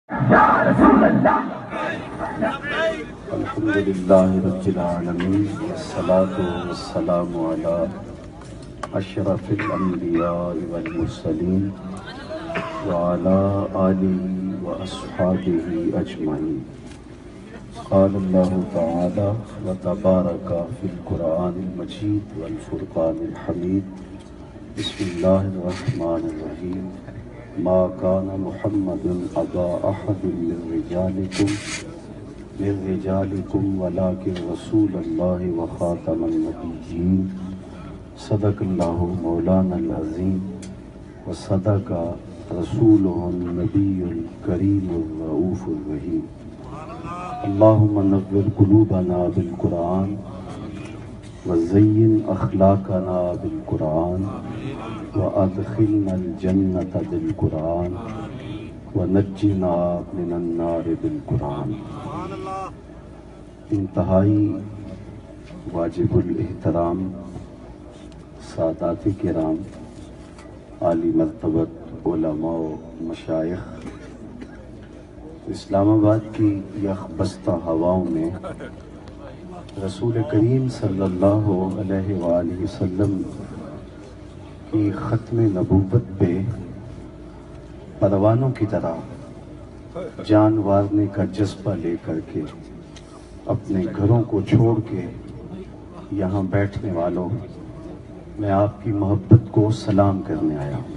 الحمدللہ رب العالمین والصلاة والسلام علی اشرف الانبیاء والمرسلین وعلی آلہ واصحابہ اجمعین. قال اللہ تعالی وتبارک فی القرآن المجید والفرقان الحمید. بسم اللہ الرحمن الرحیم. ما كان محمد أبا أحد من رجالكم ولكن رسول الله وخاتم النبيين. صدق الله مولانا العظيم وصدق رسوله النبي الكريم الرؤوف الرحيم. اللهم نور قلوبنا بالقرآن وزين أخلاقنا بالقرآن وأدخلنا الجنة بالقرآن ونجنا من النار بالقرآن. انتہائی واجب الاحترام سادات کرام، عالی مرتبت علماء و مشائخ، اسلام آباد کی یخ بستہ ہواؤں میں رسول کریم صلی اللہ علیہ وآلہ وسلم کی ختم نبوت پہ پروانوں کی طرح جان وارنے کا جذبہ لے کر کے اپنے گھروں کو چھوڑ کے یہاں بیٹھنے والوں، میں آپ کی محبت کو سلام کرنے آیا ہوں.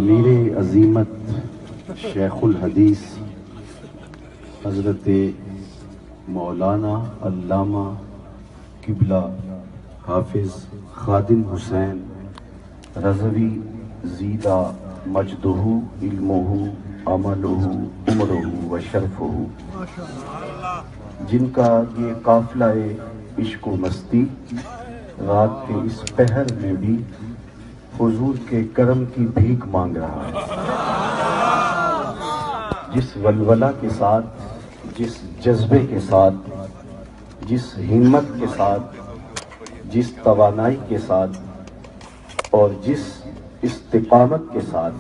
امیر عظیمت شیخ الحدیث حضرت مولانا علامہ قبلہ حافظ خادم حسین رضوی زیدہ مجدہ علمہ عملہ عمرہ و شرفہ، جن کا یہ قافلہ عشق و مستی رات کے اس پہر میں بھی حضور کے کرم کی بھیک مانگ رہا ہے. جس ولولہ کے ساتھ، جس جذبے کے ساتھ، جس ہمت کے ساتھ، جس توانائی کے ساتھ اور جس استقامت کے ساتھ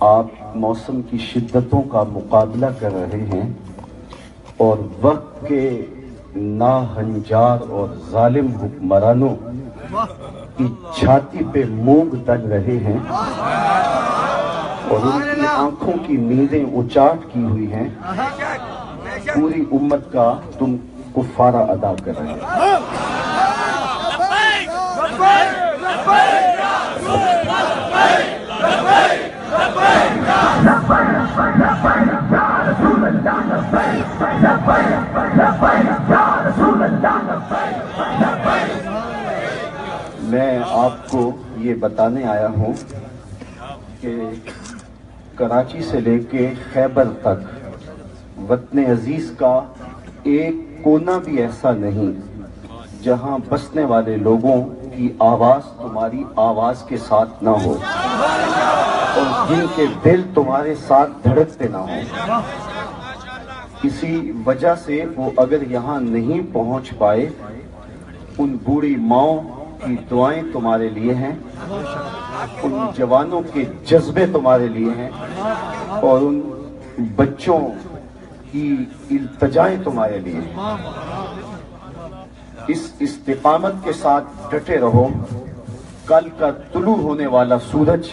آپ موسم کی شدتوں کا مقابلہ کر رہے ہیں اور وقت کے ناہنجار اور ظالم حکمرانوں کی چھاتی پہ مونگ تل رہے ہیں اور ان کی آنکھوں کی نیندیں اچاٹ کی ہوئی ہیں، پوری امت کا تم کفارہ ادا کر رہے ہیں. میں آپ کو یہ بتانے آیا ہوں کہ کراچی سے لے کے خیبر تک وطن عزیز کا ایک کونا بھی ایسا نہیں جہاں بسنے والے لوگوں کی آواز تمہاری آواز کے ساتھ نہ ہو اور جن کے دل تمہارے ساتھ دھڑکتے نہ ہوں. اسی وجہ سے وہ اگر یہاں نہیں پہنچ پائے، ان بوڑھی ماؤں کی دعائیں تمہارے لیے ہیں، ان جوانوں کے جذبے تمہارے لیے ہیں اور ان بچوں کی التجائیں تمہارے لیے ہیں. اس استقامت کے ساتھ ڈٹے رہو. کل کا طلوع ہونے والا سورج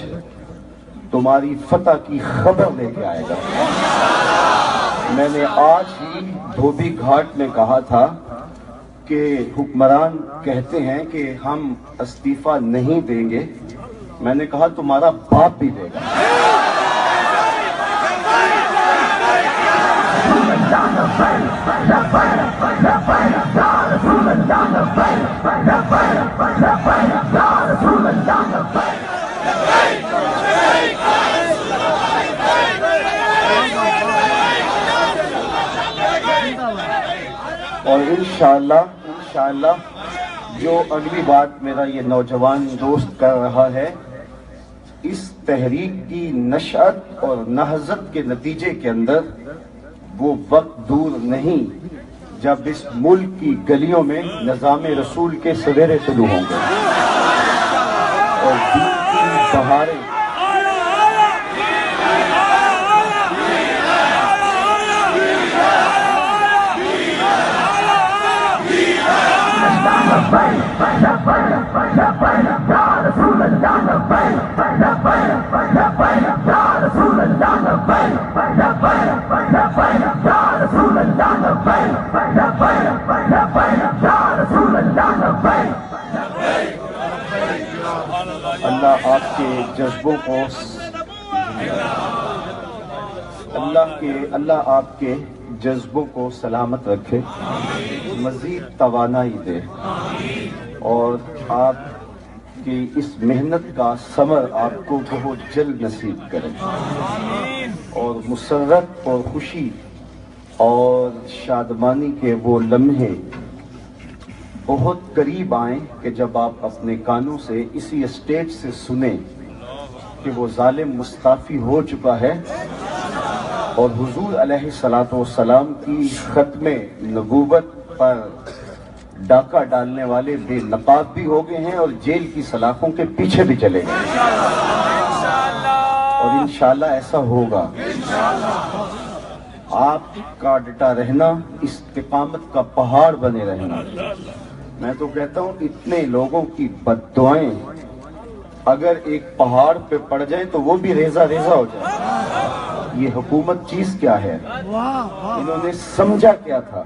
تمہاری فتح کی خبر لے کے آئے گا. میں نے آج ہی دھوبی گھاٹ میں کہا تھا کہ حکمران کہتے ہیں کہ ہم استعفیٰ نہیں دیں گے. میں نے کہا تمہارا باپ بھی دے گا. اور انشاءاللہ جو اگلی بات میرا یہ نوجوان دوست کر رہا ہے، اس تحریک کی نشأت اور نہضت کے نتیجے کے اندر وہ وقت دور نہیں جب اس ملک کی گلیوں میں نظام رسول کے سویرے طلوع ہوں گے اور دین کی بہاریں جذبوں کو اللہ آپ کے جذبوں کو سلامت رکھے، مزید توانائی دے، اور آپ کی اس محنت کا ثمر آپ کو بہت جلد نصیب کرے، اور مسرت اور خوشی اور شادمانی کے وہ لمحے بہت قریب آئیں کہ جب آپ اپنے کانوں سے اسی اسٹیج سے سنیں کہ وہ ظالم مستعفی ہو چکا ہے، اور حضور علیہ الصلوۃ والسلام کی ختم نبوت پر ڈاکہ ڈالنے والے بے نقاب بھی ہو گئے ہیں اور جیل کی سلاخوں کے پیچھے بھی چلے گئے، اور انشاءاللہ ایسا ہوگا۔ آپ کا ڈٹا رہنا استقامت کا پہاڑ بنے رہنا۔ میں تو کہتا ہوں اتنے لوگوں کی بد دعائیں اگر ایک پہاڑ پہ پڑ جائیں تو وہ بھی ریزہ ریزہ ہو جائے۔ یہ حکومت چیز کیا ہے، انہوں نے سمجھا کیا تھا؟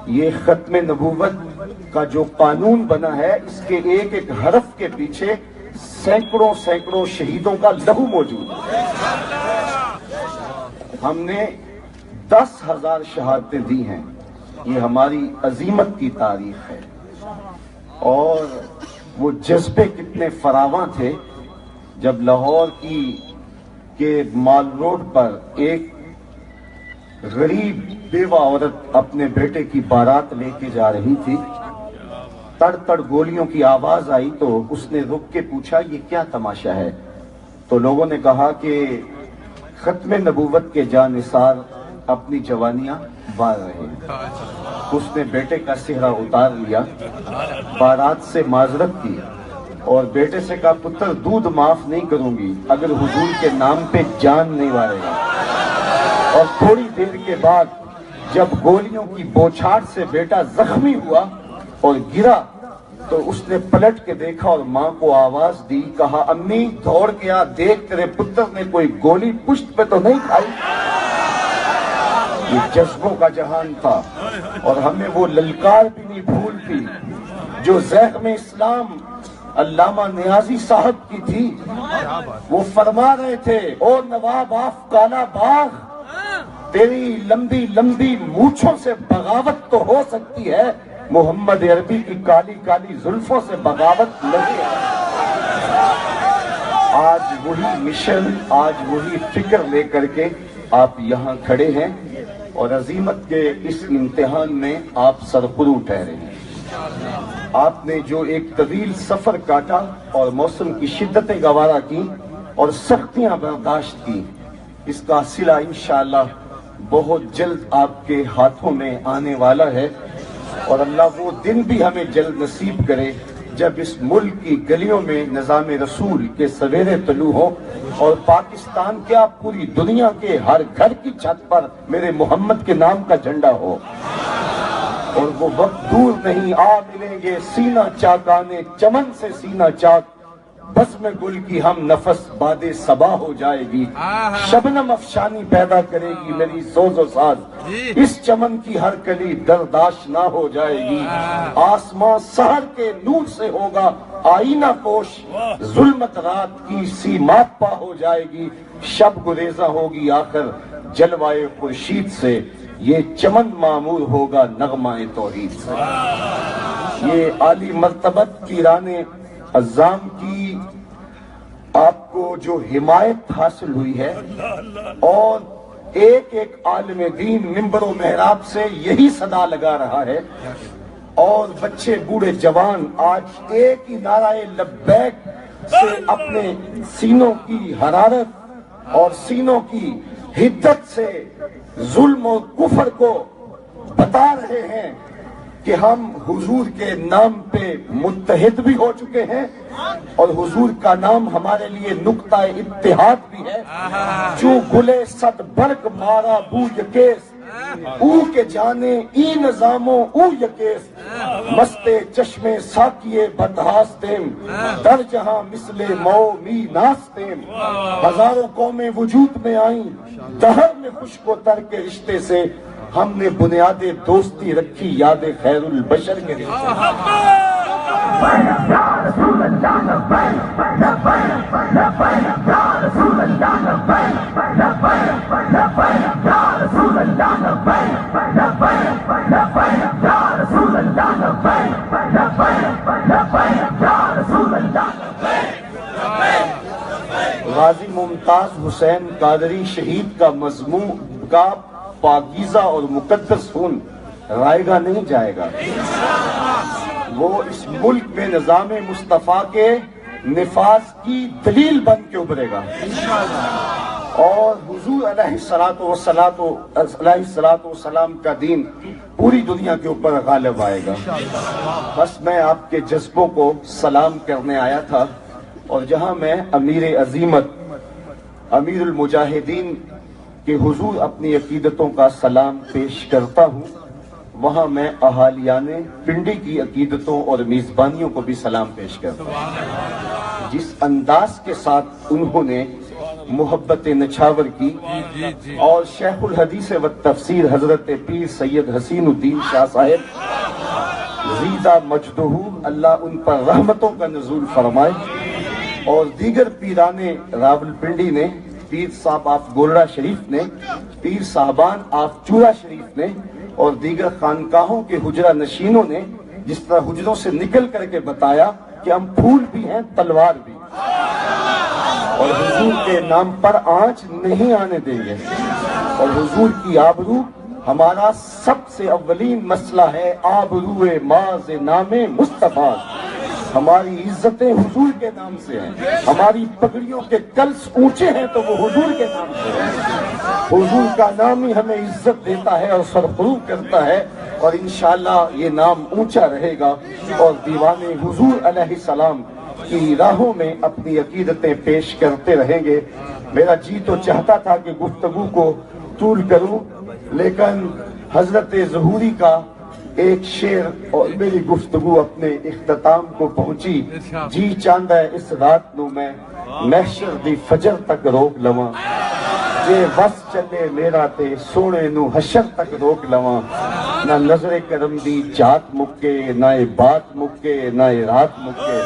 یہ ختم نبوت کا جو قانون بنا ہے، اس کے ایک ایک حرف کے پیچھے سینکڑوں سینکڑوں شہیدوں کا لہو موجود ہے۔ ہم نے 10,000 شہادتیں دی ہیں، یہ ہماری عظیمت کی تاریخ ہے، اور وہ جذبے کتنے فراواں تھے جب لاہور کے مال روڈ پر ایک غریب بیوہ عورت اپنے بیٹے کی بارات لے کے جا رہی تھی، تڑ تڑ گولیوں کی آواز آئی تو اس نے رک کے پوچھا یہ کیا تماشا ہے؟ تو لوگوں نے کہا کہ ختم نبوت کے جانثار اپنی جوانیاں بار رہے ہیں۔ اس نے بیٹے کا صحرا اتار لیا، بارات سے معذرت کی اور بیٹے سے کہا پتر دودھ معاف نہیں کروں گی اگر حضور کے نام پہ جان نہیں مارے گا۔ اور تھوڑی دیر کے بعد جب گولیوں کی بوچھاڑ سے بیٹا زخمی ہوا اور گرا تو اس نے پلٹ کے دیکھا اور ماں کو آواز دی، کہا امی دوڑ گیا دیکھ تیرے پتر نے کوئی گولی پشت پہ تو نہیں کھائی۔ یہ جذبوں کا جہان تھا، اور ہمیں وہ للکار بھی نہیں بھولتی جو زخم اسلام علامہ نیازی صاحب کی تھی۔ وہ فرما رہے تھے او نواب آف کالا باغ، تیری لمبی لمبی مونچھوں سے بغاوت تو ہو سکتی ہے، محمد عربی کی کالی کالی زلفوں سے بغاوت نہیں ہے۔ آج وہی مشن، آج وہی فکر لے کر کے آپ یہاں کھڑے ہیں، اور عظیمت کے اس امتحان میں آپ سرخرو ٹھہرے ہیں۔ آپ نے جو ایک طویل سفر کاٹا اور موسم کی شدتیں گوارا کی اور سختیاں برداشت کی، اس کا صلہ انشاءاللہ بہت جلد آپ کے ہاتھوں میں آنے والا ہے، اور اللہ وہ دن بھی ہمیں جلد نصیب کرے جب اس ملک کی گلیوں میں نظام رسول کے سویرے طلوع ہو، اور پاکستان کیا پوری دنیا کے ہر گھر کی چھت پر میرے محمد کے نام کا جھنڈا ہو۔ اور وہ وقت دور نہیں، آ ملیں گے سینہ چاکانے چمن سے سینہ چاک، بزم گل کی ہم نفس باد صبا ہو جائے گی، شبنم افشانی پیدا کرے گی میری سوز و ساز، اس چمن کی ہر کلی درداش نہ ہو جائے گی، آسمان سحر کے نور سے ہوگا آئینہ پوش، ظلمت رات کی سیمات پا ہو جائے گی، شب گریزہ ہوگی آخر جلوائے خورشید سے، یہ چمن معمور ہوگا نغمہ توحید سے۔ یہ عالی مرتبت پیران عظام کی آپ کو جو حمایت حاصل ہوئی ہے، اور ایک ایک عالم دین ممبر و محراب سے یہی صدا لگا رہا ہے، اور بچے بوڑھے جوان آج ایک ہی نعرہ لبیک سے اپنے سینوں کی حرارت اور سینوں کی حدت سے ظلم و کفر کو بتا رہے ہیں کہ ہم حضور کے نام پہ متحد بھی ہو چکے ہیں، اور حضور کا نام ہمارے لیے نقطہ اتحاد بھی ہے۔ جو گلے صد برق مارا بو یکیس، او کے جانے ای نظاموں او یکیس، مستے چشمے ساکیے بدہاستیم، در جہاں مثل مو می ناستیم، ہزاروں قومیں وجود میں آئیں دہر میں خشک و تر کے رشتے سے، ہم نے بنیاد دوستی رکھی یاد خیر البشر کے رشتے سے۔ غازی ممتاز حسین قادری شہید کا مضمون کا پاکیزہ اور مقدس خون رائے گا نہیں جائے گا. وہ اس ملک میں نظام مصطفیٰ کے نفاذ کی دلیل بن کے ابھرے گا اور حضور علیہ السلام کا دین پوری دنیا کے اوپر غالب آئے گا. بس میں آپ کے جذبوں کو سلام کرنے آیا تھا، اور جہاں میں امیر عظیمت امیر المجاہدین کے حضور اپنی عقیدتوں کا سلام پیش کرتا ہوں، وہاں میں اہالیان پنڈی کی عقیدتوں اور میزبانیوں کو بھی سلام پیش کرتا ہوں. جس انداز کے ساتھ انہوں نے محبت نچھاور کی اور شیخ الحدیث و تفسیر حضرت پیر سید حسین الدین شاہ صاحب زیدہ مجدہ اللہ ان پر رحمتوں کا نزول فرمائے، اور دیگر پیران راولپنڈی نے، پیر صاحب آف گولڑا شریف نے، پیر صاحبان آف چورا شریف نے، اور دیگر خانقاہوں کے حجرہ نشینوں نے جس طرح حجروں سے نکل کر کے بتایا کہ ہم پھول بھی ہیں تلوار بھی، اور حضور کے نام پر آنچ نہیں آنے دیں گے، اور حضور کی آبرو ہمارا سب سے اولین مسئلہ ہے. آبرو ماز نام مصطفیٰ، ہماری عزتیں حضور کے نام سے ہیں، ہماری پگڑیوں کے کلس اونچے ہیں تو وہ حضور کے نام سے ہیں. حضور کا نام ہی ہمیں عزت دیتا ہے اور سرفروب کرتا ہے، اور انشاءاللہ یہ نام اونچا رہے گا، اور دیوان حضور علیہ السلام کی راہوں میں اپنی عقیدتیں پیش کرتے رہیں گے. میرا جی تو چاہتا تھا کہ گفتگو کو طول کروں، لیکن حضرت ظہوری کا ایک شعر اور میری گفتگو اپنے اختتام کو پہنچی. جی چاندہ اس رات نو میں محشر دی فجر تک روک لواں، جے وس چلے میرا تے سونے نو حشر تک روک لواں. نہ نظر کرم دی جات مکے، نہ بات مکے، نہ رات مکے،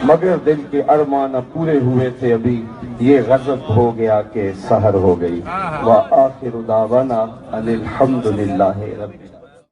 مگر دل کے ارمان پورے ہوئے تھے ابھی، یہ غضب ہو گیا کہ سحر ہو گئی. وآخر دعوانا ان الحمدللہ رب العالمین.